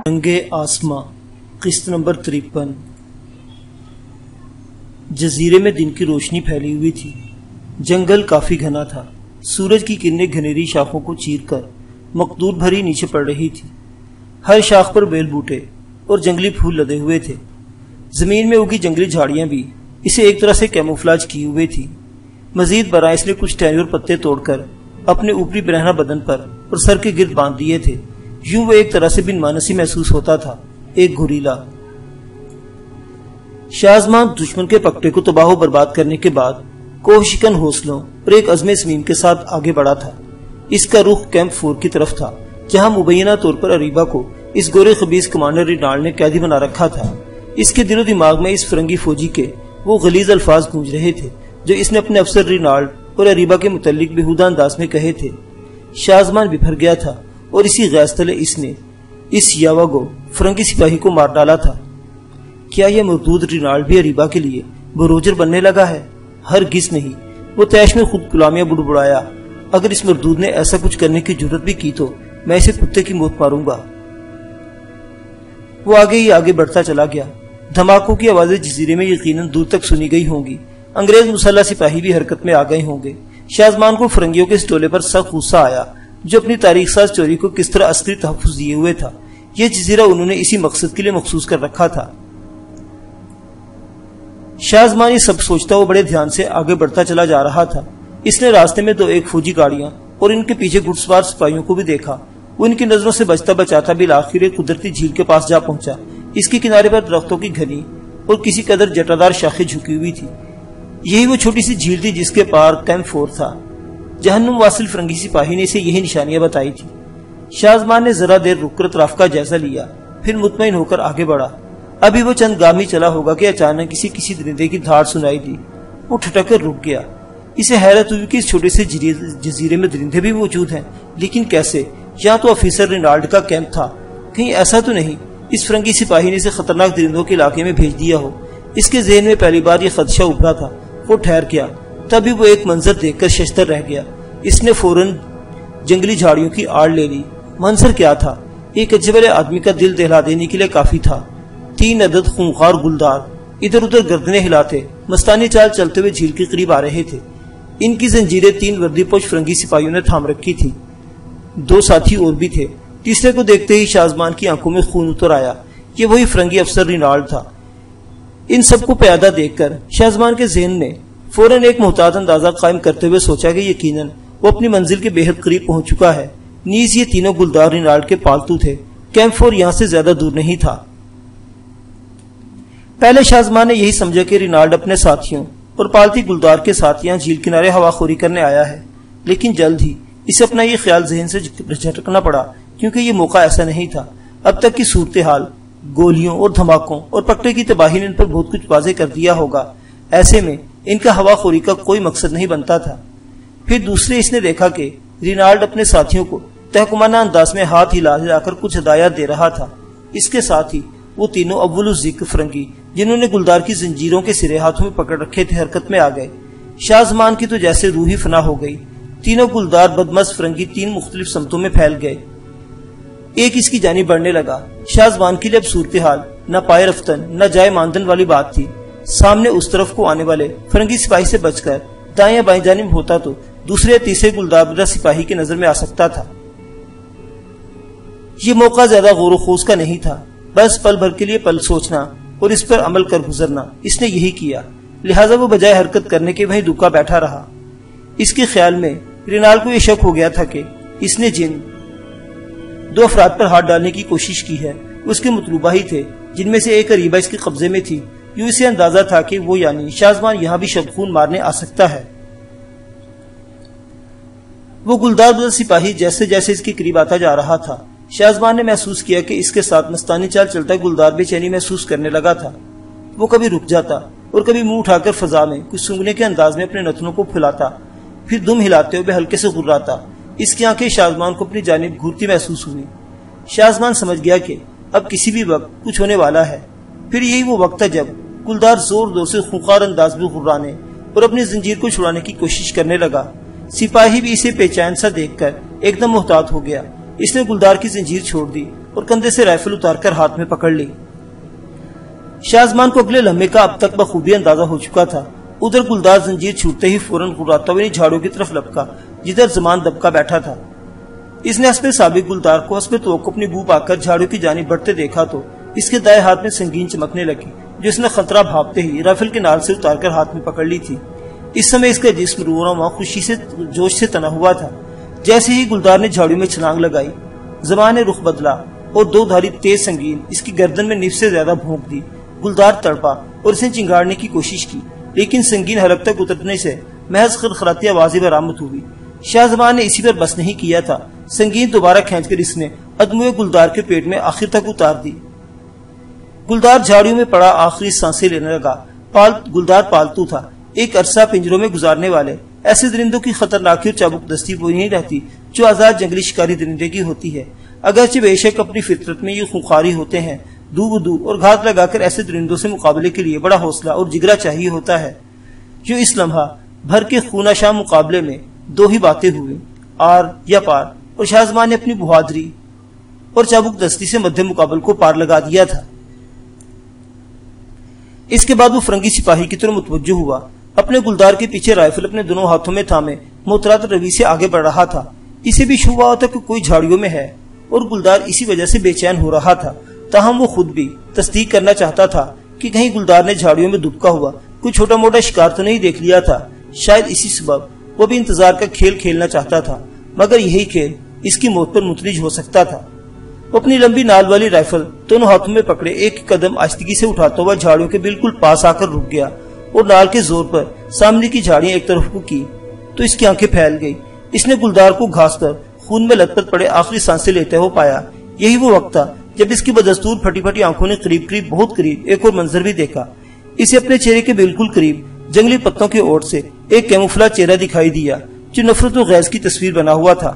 رنگے آسماں قسط نمبر 53۔ جزیرے میں دن کی روشنی پھیلی ہوئی تھی۔ جنگل کافی گھنا تھا۔ سورج کی کرنیں گھنیری شاخوں کو چیر کر مقدور بھری نیچے پڑ رہی تھی۔ ہر شاخ پر بیل بوٹے اور جنگلی پھول لدے ہوئے تھے۔ زمین میں اگی جنگلی جھاڑیاں بھی اسے ایک طرح سے کیموفلاج کی ہوئی تھی۔ مزید برآں اس نے کچھ ٹہنی اور پتے توڑ کر اپنے اوپری برہنہ بدن پر اور سر کے گرد باندھ دیے تھے۔ یوں وہ ایک طرح سے بن مانسی محسوس ہوتا تھا، ایک گوریلا۔ شازمان دشمن کے پکڑے کو تباہ و برباد کرنے کے بعد کوہ شکن حوصلوں اور ایک عزم صمیم کے ساتھ آگے بڑھا تھا۔ اس کا رخ کیمپ 4 کی طرف تھا، جہاں مبینہ طور پر اریبا کو اس گورے خبیث کمانڈر رینالڈ نے قیدی بنا رکھا تھا۔ اس کے دل و دماغ میں اس فرنگی فوجی کے وہ غلیظ الفاظ گونج رہے تھے جو اس نے اپنے افسر رینالڈ اور اریبا کے متعلق بےہودہ انداز میں کہے تھے۔ شازمان بپھر گیا تھا اور اسی غیظ تلے اس نے اس یاوگو فرنگی سپاہی کو مار ڈالا تھا۔ کیا یہ مردود رینالڈ بھی اریبا کے لیے بروجر بننے لگا ہے؟ ہرگز نہیں۔ وہ تیش میں خود غلامیاں بڑبڑایا، اگر اس مردود نے ایسا کچھ کرنے کی جرت بھی کی تو میں اسے کتے کی موت ماروں گا۔ وہ آگے ہی آگے بڑھتا چلا گیا۔ دھماکوں کی آوازیں جزیرے میں یقیناً دور تک سنی گئی ہوں گی۔ انگریز مسلح سپاہی بھی حرکت میں آ گئے ہوں گے۔ شازمان کو فرنگیوں کے اس ٹولے پر سخت غصہ آیا جو اپنی تاریخ ساز چوری کو کس طرح عسکری تحفظ دیے ہوئے تھا۔ یہ جزیرہ انہوں نے اسی مقصد کے لیے مخصوص کر رکھا تھا۔ شازمان یہ سب سوچتا وہ بڑے دھیان سے آگے بڑھتا چلا جا رہا تھا۔ اس نے راستے میں 2 فوجی گاڑیاں اور ان کے پیچھے گھڑ سوار سپاہیوں کو بھی دیکھا۔ وہ ان کی نظروں سے بچتا بچاتا بالآخر ایک قدرتی جھیل کے پاس جا پہنچا۔ اس کے کنارے پر درختوں کی گھنی اور کسی قدر جٹادار شاخیں جھکی ہوئی تھی۔ یہی وہ چھوٹی سی جھیل تھی جس کے پار کیمپ 4 تھا۔ جہنم واصل فرنگی سپاہی نے اسے یہی نشانیاں بتائی تھی۔ شازمان نے ذرا دیر رک کر اطراف کا جائزہ لیا، پھر مطمئن ہو کر آگے بڑھا۔ ابھی وہ چند گام ہی چلا ہوگا کہ اچانک کسی درندے کی دھاڑ سنائی دی۔ وہ ٹھٹک کر رک گیا۔ اسے حیرت ہوئی کہ اس چھوٹے سے جزیرے میں درندے بھی موجود ہیں، لیکن کیسے؟ یہاں تو آفیسر رینالڈ کا کیمپ تھا، کہیں ایسا تو نہیں اس فرنگی سپاہی نے اسے خطرناک درندوں کے علاقے میں بھیج دیا ہو؟ اس کے ذہن میں پہلی بار یہ خدشہ ابھرا تھا۔ وہ ٹھہر گیا، تبھی وہ ایک منظر دیکھ کر ششدر رہ گیا۔ اس نے فوراً جنگلی جھاڑیوں کی آڑ لے لی۔ منظر کیا تھا؟ ایک عجیب آدمی کا دل دہلا دینے کے لیے کافی تھا۔ 3 عدد خونخوار گلدار ادھر ادھر گردنیں ہلاتے مستانی چال چلتے ہوئے جھیل کے قریب آ رہے تھے۔ ان کی زنجیریں 3 وردی پوش فرنگی سپاہیوں نے تھام رکھی تھی۔ 2 ساتھی اور بھی تھے۔ تیسرے کو دیکھتے ہی شازمان کی آنکھوں میں خون اتر آیا۔ یہ وہی فرنگی افسر رینالڈ تھا۔ ان سب کو پیادہ دیکھ کر شازمان کے ذہن نے فوراً ایک محتاط اندازہ قائم کرتے ہوئے سوچا کہ یقیناً وہ اپنی منزل کے بے حد قریب پہنچ چکا ہے۔ نیز یہ تینوں گلدار رینالڈ کے پالتو تھے۔ کیمپ 4 یہاں سے زیادہ دور نہیں تھا۔ پہلے شازمان نے یہی سمجھا کہ رینالڈ اپنے ساتھیوں اور پالتی گلدار کے ساتھ یہاں جھیل کنارے ہوا خوری کرنے آیا ہے، لیکن جلد ہی اسے اپنا یہ خیال ذہن سے جھٹکنا پڑا، کیونکہ یہ موقع ایسا نہیں تھا۔ اب تک کی صورتحال، گولیوں اور دھماکوں اور پکڑے کی تباہی نے ان پر بہت کچھ واضح کر دیا ہوگا۔ ایسے میں ان کا ہوا خوری کا کوئی مقصد نہیں بنتا تھا۔ پھر دوسرے اس نے دیکھا کہ رینالڈ اپنے ساتھیوں کو تحکمانہ انداز میں ہاتھ ہلا ہلا کر کچھ ہدایات دے رہا تھا۔ اس کے ساتھ ہی وہ تینوں اول الذکر فرنگی جنہوں نے گلدار کی زنجیروں کے سرے ہاتھوں میں پکڑ رکھے تھے حرکت میں آ گئے۔ شازمان کی تو جیسے روح ہی فنا ہو گئی۔ تینوں گلدار بدمست فرنگی 3 مختلف سمتوں میں پھیل گئے۔ ایک اس کی جانب بڑھنے لگا۔ شازمان کے لیے اب صورتحال نہ پائے رفتن نہ جائے ماندن والی بات تھی۔ سامنے اس طرف کو آنے والے فرنگی سپاہی سے بچ کر دائیں بائیں جانب ہوتا تو دوسرے تیسرے گلدار بدہ سپاہی کی نظر میں آ سکتا تھا۔ یہ موقع زیادہ غور و خوض کا نہیں تھا، بس پل بھر کے لیے پل سوچنا اور اس پر عمل کر گزرنا۔ اس نے یہی کیا، لہٰذا وہ بجائے حرکت کرنے کے وہیں دکا بیٹھا رہا۔ اس کے خیال میں رینالڈ کو یہ شک ہو گیا تھا کہ اس نے جن 2 افراد پر ہاتھ ڈالنے کی کوشش کی ہے اس کے مطلوبہ ہی تھے، جن میں سے ایک اریبا اس کے قبضے میں تھی۔ یوں اسے اندازہ تھا کہ وہ یعنی شازمان یہاں بھی شبخون مارنے آ سکتا ہے۔ وہ گلدار بدل سپاہی جیسے جیسے اس کے قریب آتا جا رہا تھا، شازمان نے محسوس کیا کہ اس کے ساتھ مستانی چال چلتا گلدار بے چینی محسوس کرنے لگا تھا۔ وہ کبھی رک جاتا اور کبھی منہ اٹھا کر فضا میں کچھ سونگنے کے انداز میں اپنے نتنوں کو پھلاتا، پھر دم ہلاتے ہوئے ہلکے سے غراتا۔ اس کی آنکھیں شازمان کو اپنی جانب گھورتی محسوس ہوئی۔ شازمان سمجھ گیا کہ اب کسی بھی وقت کچھ ہونے والا ہے۔ پھر یہی وہ وقت ہے جب گلدار زور زور سے خونخوار انداز میں غرانے اور اپنی زنجیر کو چھڑانے کی کوشش کرنے لگا۔ سپاہی بھی اسے بے چین سا دیکھ کر ایک دم محتاط ہو گیا۔ اس نے گلدار کی زنجیر چھوڑ دی اور کندھے سے رائفل اتار کر ہاتھ میں پکڑ لی۔ شاہزمان کو اگلے لمحے کا اب تک بخوبی اندازہ ہو چکا تھا۔ ادھر گلدار زنجیر چھوٹتے ہی فوراً گراتا ہوئے جھاڑیوں کی طرف لپکا جدھر زمان دبکا بیٹھا تھا۔ اس نے اسب سابق گلدار کو اسب توقع اپنی بو پا کر جھاڑیوں کی جانب بڑھتے دیکھا تو اس کے دائیں ہاتھ میں سنگین چمکنے لگی جو اس نے خطرہ بھاپتے ہی رائفل کے نال سے اتار کر ہاتھ میں پکڑ لی تھی۔ اس سمے اس کا جسم رونما خوشی سے جوش سے تنا ہوا تھا۔ جیسے ہی گلدار نے جھاڑیوں میں چھلانگ لگائی، زمان نے رخ بدلا اور دو دھاری تیز سنگین اس کی گردن میں نف سے زیادہ بھونک دی۔ گلدار تڑپا اور اسے چنگاڑنے کی کوشش کی، لیکن سنگین حلق تک اترنے سے محض خرخراتی آوازیں برآمد ہوئی۔ شاہ زمان نے اسی پر بس نہیں کیا تھا، سنگین دوبارہ کھینچ کر اس نے ادموئے گلدار کے پیٹ میں آخر تک اتار دی۔ گلدار جھاڑیوں میں پڑا آخری سانسیں لینے لگا۔ گلدار پالتو تھا، ایک عرصہ پنجروں میں گزارنے والے ایسے درندوں کی خطرناکی اور چابک دستی وہ نہیں رہتی جو آزاد جنگلی شکاری درندے کی ہوتی ہے۔ اگرچہ بے شک اپنی فطرت میں یہ خونخواری ہوتے ہیں، دو بدو اور گھات لگا کر ایسے درندوں سے مقابلے کے لیے بڑا حوصلہ اور جگرا چاہیے ہوتا ہے۔ جو اس لمحہ بھر کے خونہ شام مقابلے میں دو ہی باتیں ہوئی، آر یا پار، اور شاہزمان نے اپنی بہادری اور چابک دستی سے مدھے مقابل کو پار لگا دیا تھا۔ اس کے بعد وہ فرنگی سپاہی کی طرف متوجہ ہوا، اپنے گلدار کے پیچھے رائفل اپنے دونوں ہاتھوں میں تھامے محتاط روی سے آگے بڑھ رہا تھا۔ اسے بھی شبہ ہوتا کہ کوئی جھاڑیوں میں ہے اور گلدار اسی وجہ سے بے چین ہو رہا تھا۔ تاہم وہ خود بھی تصدیق کرنا چاہتا تھا کہ کہیں گلدار نے جھاڑیوں میں دبکا ہوا کوئی چھوٹا موٹا شکار تو نہیں دیکھ لیا تھا۔ شاید اسی سبب وہ بھی انتظار کا کھیل کھیلنا چاہتا تھا، مگر یہی کھیل اس کی موت پر مترج ہو سکتا تھا۔ وہ اپنی لمبی نال والی رائفل دونوں ہاتھوں میں پکڑے ایک قدم آہستگی سے اٹھاتا ہوا جھاڑیوں کے بالکل پاس آ کر رک گیا اور نال کے زور پر سامنے کی جھاڑیاں ایک طرف کو کی تو اس کی آنکھیں پھیل گئی۔ اس نے گلدار کو گھاس کر خون میں لت پت پڑے آخری سانسیں لیتے ہوئے پایا۔ یہی وہ وقت تھا جب اس کی بدستور پھٹی پھٹی آنکھوں نے قریب بہت قریب ایک اور منظر بھی دیکھا۔ اسے اپنے چہرے کے بالکل قریب جنگلی پتوں کے اوٹ سے ایک کیموفلاج چہرہ دکھائی دیا جو نفرت و غیظ کی تصویر بنا ہوا تھا۔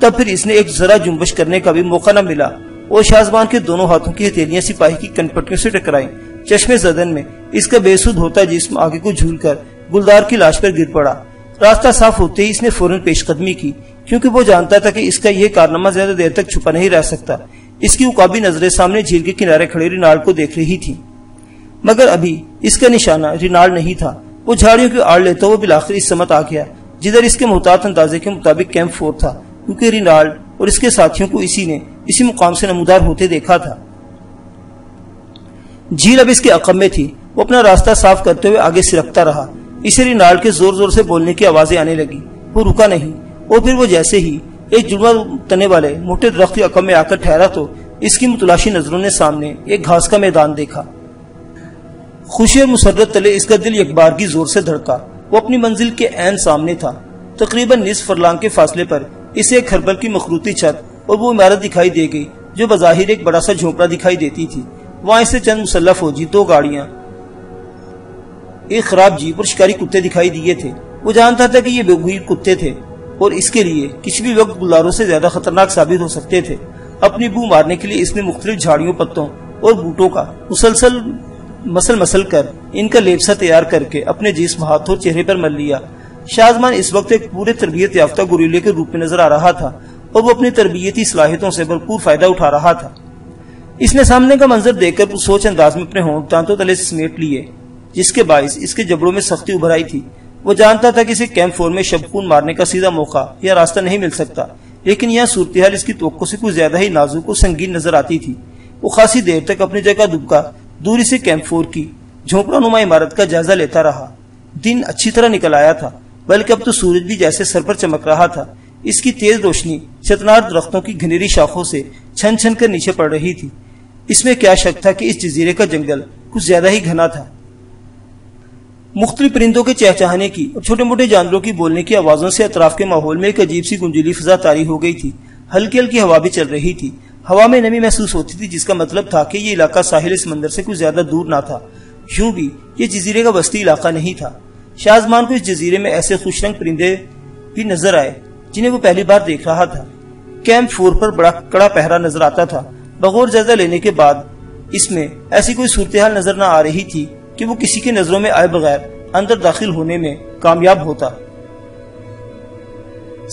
تب پھر اس نے ایک ذرا جنبش کرنے کا بھی موقع نہ ملا اور شاہزمان کے دونوں ہاتھوں کی ہتھیلیاں سپاہی کی کنپٹیوں سے ٹکرائیں۔ چشمے زدن میں اس کا بے سود ہوتا جسم آگے کو جھول کر گلدار کی لاش پر گر پڑا۔ راستہ صاف ہوتے ہی اس نے فوراً پیش قدمی کی، کیونکہ وہ جانتا تھا کہ اس کا یہ کارنامہ زیادہ دیر تک چھپا نہیں رہ سکتا۔ اس کی عقابی نظریں سامنے جھیل کے کنارے کھڑے رینالڈ کو دیکھ رہی تھی، مگر ابھی اس کا نشانہ رینالڈ نہیں تھا۔ وہ جھاڑیوں کی آڑ لیتا وہ بالآخر اس سمت آ گیا جدھر اس کے محتاط اندازے کے مطابق کیمپ 4 تھا، کیونکہ رینالڈ اور اس کے ساتھیوں کو اسی مقام سے نمودار ہوتے دیکھا تھا۔ جھیل اب اس کے عقب میں تھی۔ وہ اپنا راستہ صاف کرتے ہوئے آگے سرکتا رہا۔ اسے رینالڈ کے زور زور سے بولنے کی آوازیں آنے لگی۔ وہ رکا نہیں اور پھر وہ جیسے ہی ایک جڑواں تنے والے موٹے درخت کے عقب میں آ کر ٹھہرا تو اس کی متلاشی نظروں نے سامنے ایک گھاس کا میدان دیکھا۔ خوشی اور مسرت تلے اس کا دل یکبارگی زور سے دھڑکا۔ وہ اپنی منزل کے عین سامنے تھا۔ تقریباً نصف فرلانگ کے فاصلے پر اسے ایک کھربل کی مخروطی چھت اور وہ عمارت دکھائی دے گئی جو بظاہر ایک بڑا سا جھونپڑا دکھائی دیتی تھی۔ وہاں اسے چند مسلح فوجی، 2 گاڑیاں، ایک خراب جیپ اور شکاری کتے دکھائی دیے تھے۔ وہ جانتا تھا کہ یہ بےگویر کتے تھے اور اس کے لیے کسی بھی وقت گلداروں سے زیادہ خطرناک ثابت ہو سکتے تھے۔ اپنی بو مارنے کے لیے اس نے مختلف جھاڑیوں، پتوں اور بوٹوں کا مسلسل مسل کر ان کا لیپسا تیار کر کے اپنے جسم، ہاتھ اور چہرے پر مل لیا۔ شاہزمان اس وقت ایک پورے تربیت یافتہ گوریلے کے روپ میں نظر آ رہا تھا اور وہ اپنی تربیتی صلاحیتوں سے بھرپور فائدہ اٹھا رہا تھا۔ اس نے سامنے کا منظر دیکھ کر سوچ انداز میں اپنے ہونٹ دانتوں تلے سے سمیٹ لیے، جس کے باعث اس کے جبڑوں میں سختی ابھر آئی تھی۔ وہ جانتا تھا کہ اسے کیمپ 4 میں شب خون مارنے کا سیدھا موقع یا راستہ نہیں مل سکتا، لیکن یہاں صورتحال اس کی توقع سے کچھ زیادہ ہی نازک اور سنگین نظر آتی تھی۔ وہ خاصی دیر تک اپنی جگہ دبکا دوری سے کیمپ 4 کی جھونپڑا نما عمارت کا جائزہ لیتا رہا۔ دن اچھی طرح نکل آیا تھا، بلکہ اب تو سورج بھی جیسے سر پر چمک رہا تھا۔ اس کی تیز روشنی چتنار درختوں کی گھنیری شاخوں سے چھن چھن کر نیچے پڑ رہی تھی۔ اس میں کیا شک تھا کہ اس جزیرے کا جنگل کچھ زیادہ ہی گھنا تھا۔ مختلف پرندوں کے چہچہانے کی اور چھوٹے موٹے جانوروں کی بولنے کی آوازوں سے اطراف کے ماحول میں ایک عجیب سی گنجیلی فضا طاری ہو گئی تھی۔ ہلکی ہلکی ہوا بھی چل رہی تھی۔ ہوا میں نمی محسوس ہوتی تھی، جس کا مطلب تھا کہ یہ علاقہ ساحل سمندر سے کچھ زیادہ دور نہ تھا۔ یوں بھی یہ جزیرے کا وسطی علاقہ نہیں تھا۔ شاہزمان کو اس جزیرے میں ایسے خوش رنگ پرندے بھی نظر آئے جنہیں وہ پہلی بار دیکھ رہا تھا۔ کیمپ 4 پر بڑا کڑا پہرا نظر آتا تھا۔ بغور جائزہ لینے کے بعد اس میں ایسی کوئی صورتحال نظر نہ آ رہی تھی کہ وہ کسی کے نظروں میں آئے بغیر اندر داخل ہونے میں کامیاب ہوتا۔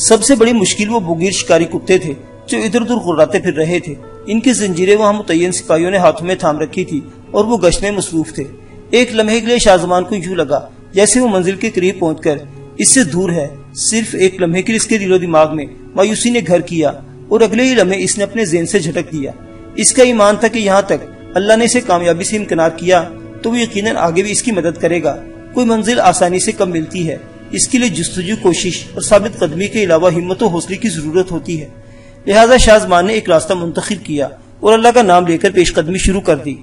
سب سے بڑی مشکل وہ بغیر شکاری کتے تھے جو ادھر ادھر غراتے پھر رہے تھے۔ ان کی زنجیریں وہاں متعین سپاہیوں نے ہاتھوں میں تھام رکھی تھی اور وہ گشت میں مصروف تھے۔ ایک لمحے کے لیے شاہ زمان کو یوں لگا جیسے وہ منزل کے قریب پہنچ کر اس سے دور ہے۔ صرف ایک لمحے کے لیے اس کے دل و دماغ میں مایوسی نے گھر کیا اور اگلے ہی لمحے اس نے اپنے ذہن سے جھٹک دیا۔ اس کا ایمان تھا کہ یہاں تک اللہ نے اسے کامیابی سے امکنار کیا تو وہ یقیناً آگے بھی اس کی مدد کرے گا۔ کوئی منزل آسانی سے کم ملتی ہے، اس کے لیے جستجو، کوشش اور ثابت قدمی کے علاوہ ہمت و حوصلے کی ضرورت ہوتی ہے۔ لہذا شاہ زمان نے ایک راستہ منتخب کیا اور اللہ کا نام لے کر پیش قدمی شروع کر دی۔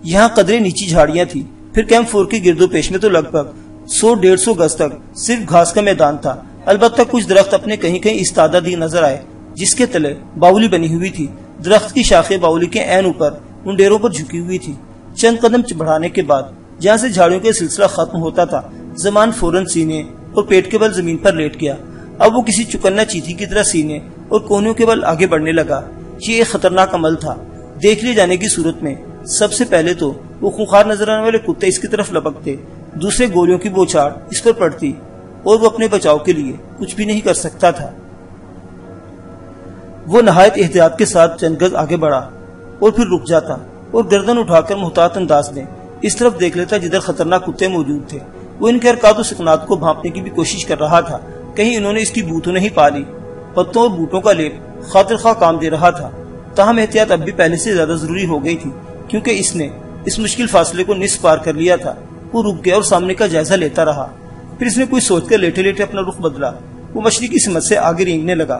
یہاں قدرے نیچی جھاڑیاں تھی، پھر کیمپ 4 کے گرد و پیش میں تو لگ بھگ 100-150 گز تک صرف گھاس کا میدان تھا۔ البتہ کچھ درخت اپنے کہیں کہیں استادہ دی نظر آئے جس کے تلے باولی بنی ہوئی تھی۔ درخت کی شاخیں باولی کے عین اوپر ان ڈیروں پر جھکی ہوئی تھی۔ چند قدم بڑھانے کے بعد جہاں سے جھاڑیوں کا سلسلہ ختم ہوتا تھا، زمان فوراً سینے اور پیٹ کے بل زمین پر لیٹ گیا۔ اب وہ کسی چکنا چیتی کی طرح سینے اور کونوں کے بل آگے بڑھنے لگا۔ یہ ایک خطرناک عمل تھا۔ دیکھ لیے جانے کی صورت میں سب سے پہلے تو وہ خونخوار نظر آنے والے کتے اس کی طرف لپکتے، دوسرے گولیوں کی بوچھاڑ اس پر پڑتی اور وہ اپنے بچاؤ کے لیے کچھ بھی نہیں کر سکتا تھا۔ وہ نہایت احتیاط کے ساتھ چند گز آگے بڑھا اور پھر رک جاتا اور گردن اٹھا کر محتاط انداز میں اس طرف دیکھ لیتا جدھر خطرناک کتے موجود تھے۔ وہ ان کے حرکات و سکنات کو بھانپنے کی بھی کوشش کر رہا تھا، کہیں انہوں نے اس کی بو تو نہیں پا لی۔ پتوں اور بوٹوں کا لیپ خاطر خواہ کام دے رہا تھا، تاہم احتیاط اب بھی پہلے سے زیادہ ضروری ہو گئی تھی کیونکہ اس نے اس مشکل فاصلے کو نصف پار کر لیا تھا۔ وہ رک گیا اور سامنے کا جائزہ لیتا رہا، پھر اس نے کوئی سوچ کر لیٹے لیٹے اپنا رخ بدلا۔ وہ مچھلی کی سمت سے آگے رینگنے لگا۔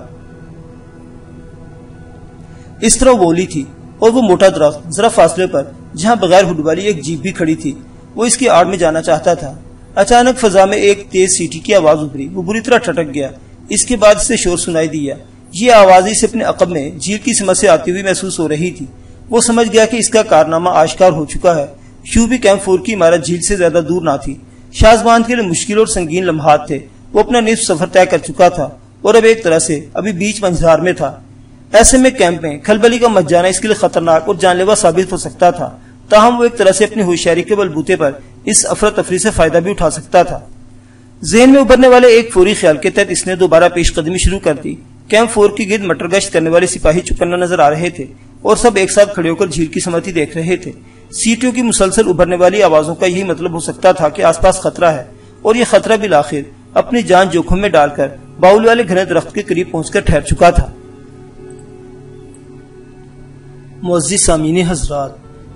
اس طرح بولی تھی اور وہ موٹا درخت ذرا فاصلے پر جہاں بغیر ہڈ والی ایک جیپ بھی کھڑی تھی، وہ اس کی آڑ میں جانا چاہتا تھا۔ اچانک فضا میں ایک تیز سیٹی کی آواز ابھری، وہ بری طرح ٹھٹک گیا۔ اس کے بعد اسے شور سنائی دیا۔ یہ آواز اسے اپنے عقب میں جھیل کی سمت سے آتی ہوئی محسوس ہو رہی تھی۔ وہ سمجھ گیا کہ اس کا کارنامہ آشکار ہو چکا ہے۔ یوں بھی کیمپ 4 کی عمارت جھیل سے زیادہ دور نہ تھی۔ شاہ زمان کے لیے مشکل اور سنگین لمحات تھے۔ وہ اپنا نصف سفر طے کر چکا تھا اور اب ایک طرح سے ابھی بیچ منجھار میں تھا۔ ایسے میں کیمپ میں کھلبلی کا مچ جانا اس کے لیے خطرناک اور جان لیوا ثابت ہو سکتا تھا، تاہم وہ ایک طرح سے اپنی ہوشیاری کے بلبوتے پر اس افراتفری سے فائدہ بھی اٹھا سکتا تھا۔ ذہن میں ابھرنے والے ایک فوری خیال کے تحت اس نے دوبارہ پیش قدمی شروع کر دی۔ کیمپ 4 کی گرد مٹر گشت کرنے والے سپاہی چکنا نظر آ رہے تھے اور سب ایک ساتھ کھڑے ہو کر جھیل کی سمتی دیکھ رہے تھے۔ سیٹیوں کی مسلسل ابھرنے والی آوازوں کا یہی مطلب ہو سکتا تھا کہ آس پاس خطرہ ہے، اور یہ خطرہ بالآخر اپنی جان جوخم میں ڈال کر باول والے گھنے درخت کے قریب پہنچ کر ٹھہر چکا تھا۔ معزز سامعین حضرات،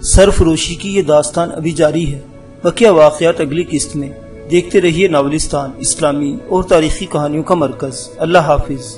سرفروشی کی یہ داستان ابھی جاری ہے۔ بقیہ واقعات اگلی قسط میں۔ دیکھتے رہیے ناولستان، اسلامی اور تاریخی کہانیوں کا مرکز۔ اللہ حافظ۔